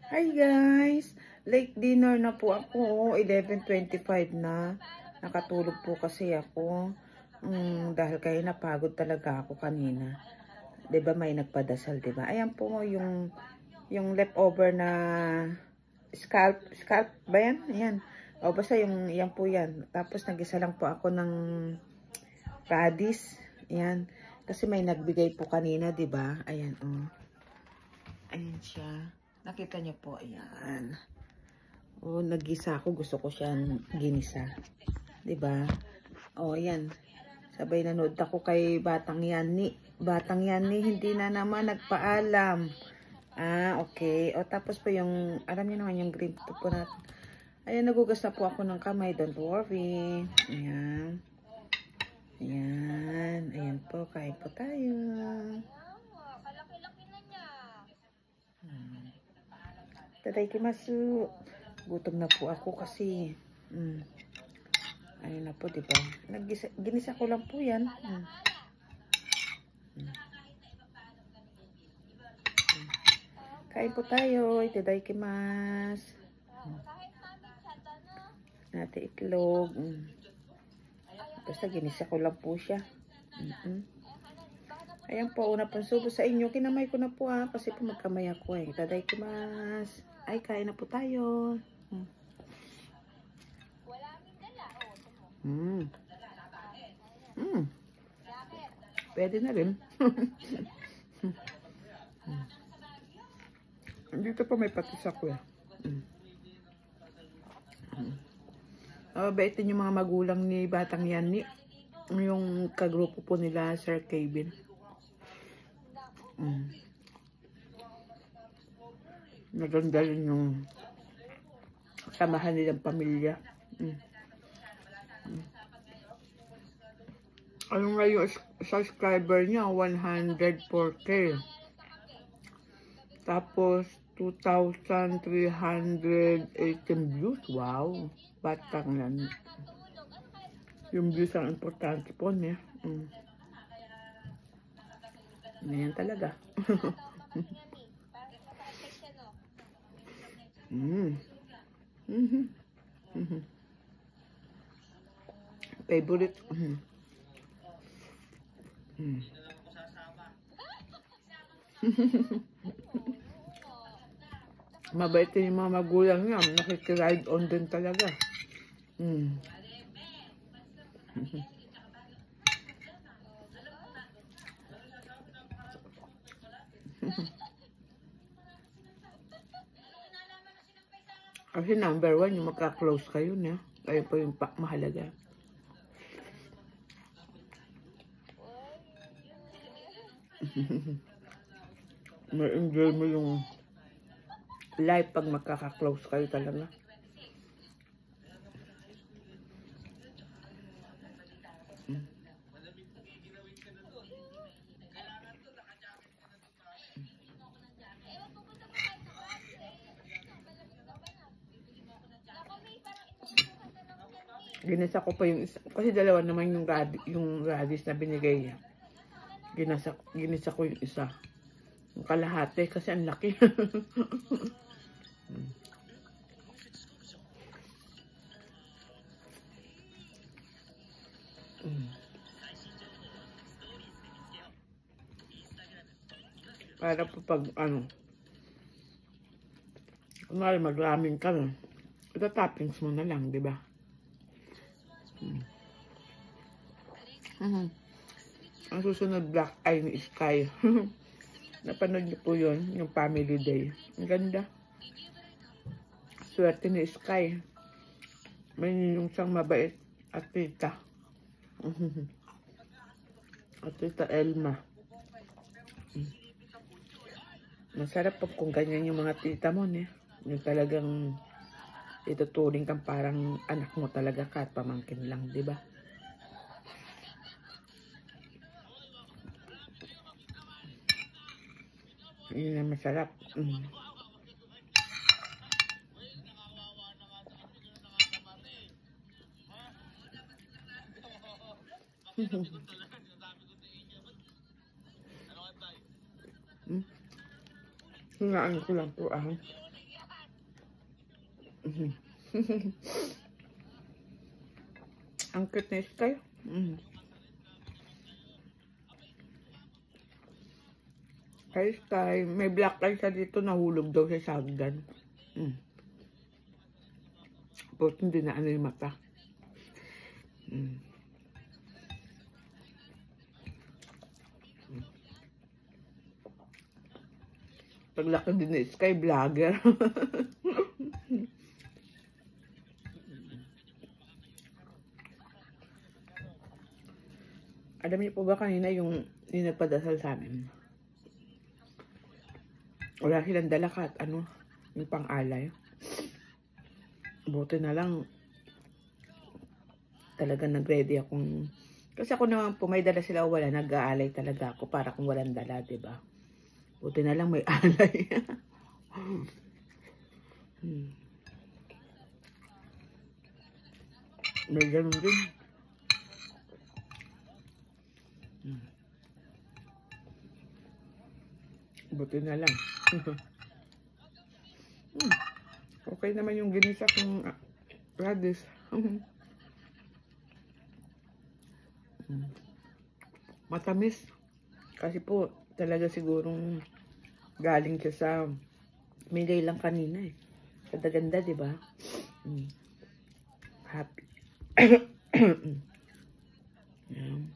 Hi guys! Late dinner na po ako. 11:25 na. Nakatulog po kasi ako. Dahil kayo napagod talaga ako kanina. 'Di ba may nagpadasal, 'di ba? Ayan po yung leftover na scalp ba yan? Ayan. O basta yung yan po yan. Tapos nagisa lang po ako ng radish. Ayan. Kasi may nagbigay po kanina, 'di ba? Ayan oh. Ayan siya. Nakita niyo po, ayan. Oh, naggisa ako. Gusto ko siyang ginisa. 'Di ba? Oh, ayan. Sabay nanood ako kay Batang Yani. Batang Yani, hindi na naman nagpaalam. Ah, okay. O, tapos po yung, alam niyo naman yung green tea po natin. Ayan, nagugas na po ako ng kamay. Don't worry. Ayan. Ayan. Ayan po. Kain po tayo. Tadaikimasu. Gutom na po ako kasi ayun na po, diba? Ginisa ko lang po yan. Kain po tayo. Itadaikimasu. Natin itlog. Basta ginisa ko lang po siya. Ayan po, una pong subo sa inyo. Kinamay ko na po kasi po magkamay ako eh. Itadaikimasu. Ay, kain na po tayo. Pwede na rin. Dito pa may patis ako eh. Baitin yung mga magulang ni Batang Yani. Yung kagrupo po nila, Sir Kevin. Naganda rin yung samahan nilang pamilya. Ano nga yung subscriber niya? 104K. Tapos, 2,318 views. Wow. Batang yan. Yung views ang importante po niya. Ganyan talaga. Favorite. Mabait yung mga magulang niya. Nakikiride on din talaga. Kasi number 1, yung magka-close kayo niya. Kaya po yung mahalaga. Ma-enjoy mo yung life pag magkaka-close kayo talaga. Ginisa ko pa yung isa. Kasi dalawa naman yung radish na binigay niya. Ginisa ko yung isa. Yung kalahati kasi ang laki. Para po pag kunwari mag-ramen ka na, ita-toppings mo na lang, di ba? Ang susunod, Black Eye ni Sky. Napanood niyo po yun, yung Family Day. Ang ganda. Swerte ni Sky. May yung siyang mabait at tita. At tita Elma. Masarap po kung ganyan yung mga tita mo, ne? Yung talagang ituturing kang parang anak mo talaga kahit pamangkin lang, di ba? Yun ang masarap. Hingaan ko lang po Ang cute na Sky. Kay Sky, may black eye siya dito, nahulog daw sa sagdan. But hindi na ano yung mata. Paglaki din ni Sky, vlogger. Alam niyo po ba kanina yung nagpadasal sa amin? Wala silang dala at ano, yung pang-alay. Buti na lang, talaga nag-ready akong, kasi ako naman po, may dala sila o wala, nag-aalay talaga ako para kung walang dala, diba? Buti na lang may alay. May ganun din. Buti na lang. Okay naman yung ginisa kong radish. Matamis. Kasi po, talaga sigurong galing siya sa milay lang kanina eh. Ganda-ganda, di ba? Happy. Yan.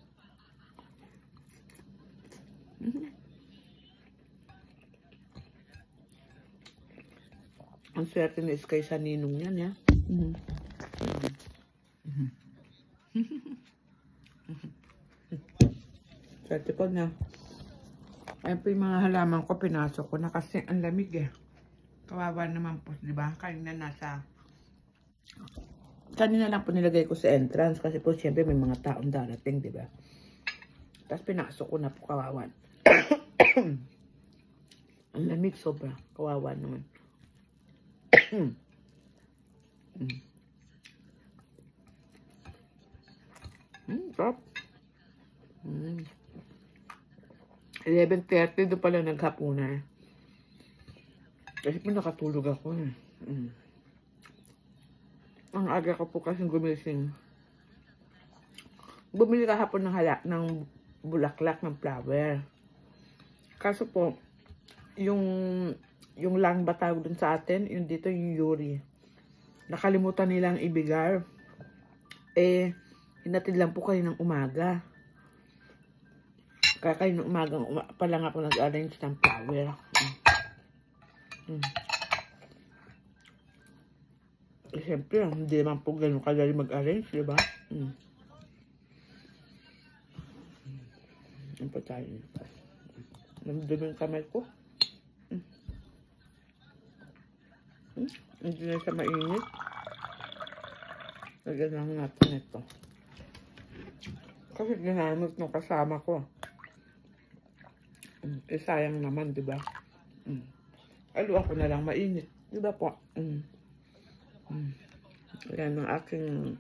Ang swerte ni Sky sa ninong yan, ya. Swerte po na. Ayun po yung mga halaman ko, pinasok ko na kasi ang lamig eh. Kawawa naman po, di ba? Kanina lang po nilagay ko sa entrance kasi po siyempre may mga taong darating, di ba? Tapos pinasok ko na po, kawawan. Ang lamig sobra, kawawa naman. Sarap. 11:30 doon pala naghapunan. Kasi po nakatulog ako eh. Ang aga ko po kasi gumising. Bumili kahapon ng bulaklak ng flower. Kaso po, yung lang ba tawag dun sa atin, yung dito yung yuri. Nakalimutan nilang ibigay. Eh, hinatid lang po kayo ng umaga. Kaya kayo ng umagang pa lang ako nag-arrange ng flower. Eh, siyempre, hindi naman po ganun kadali mag-arrange, di ba? Ano pa tayo? Namdumi yung kamay ko. Hindi na siya mainit. Lagyan lang natin ito. Kasi ginamit ng kasama ko. Sayang naman, di ba? Aluan ko na lang mainit. Di ba po? Yan ang aking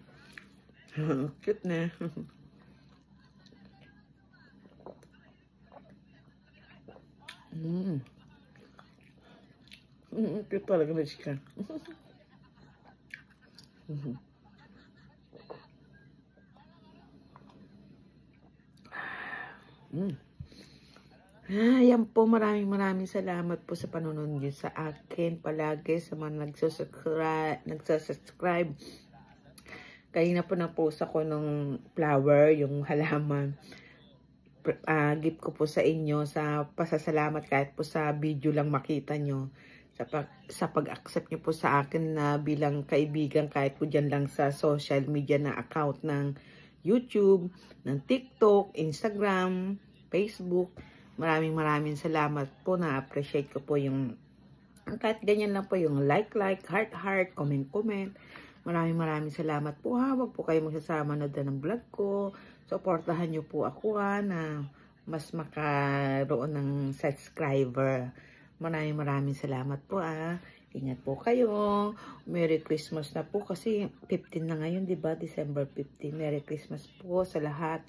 cute na. Cute talaga na chicken. Yan po, maraming salamat po sa panonood niyo sa akin palagi, sa mga nagsasubscribe. Kanina po na-post ako ng flower, yung halaman. Gift ko po sa inyo sa pasasalamat kahit po sa video lang makita nyo. Sa pag-accept nyo po sa akin na bilang kaibigan kahit po dyan lang sa social media na account ng YouTube, ng TikTok, Instagram, Facebook. Maraming salamat po. Na-appreciate ko po yung kahit ganyan lang po yung like, heart, comment. Maraming salamat po ha. Huwag po kayo magsasama na ng vlog ko. Supportahan nyo po ako ha na mas makaroon ng subscriber. Maraming salamat po ha. Ingat po kayo. Merry Christmas na po kasi 15 na ngayon, di ba? December 15. Merry Christmas po sa lahat.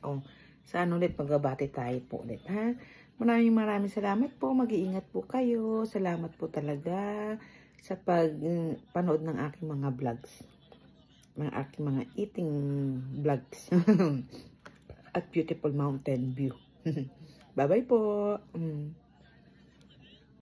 Saan ulit magbabati tayo po ulit ha. Maraming salamat po. Mag-iingat po kayo. Salamat po talaga sa panood ng aking mga vlogs. Aking mga eating vlogs. At beautiful mountain view. Bye-bye po.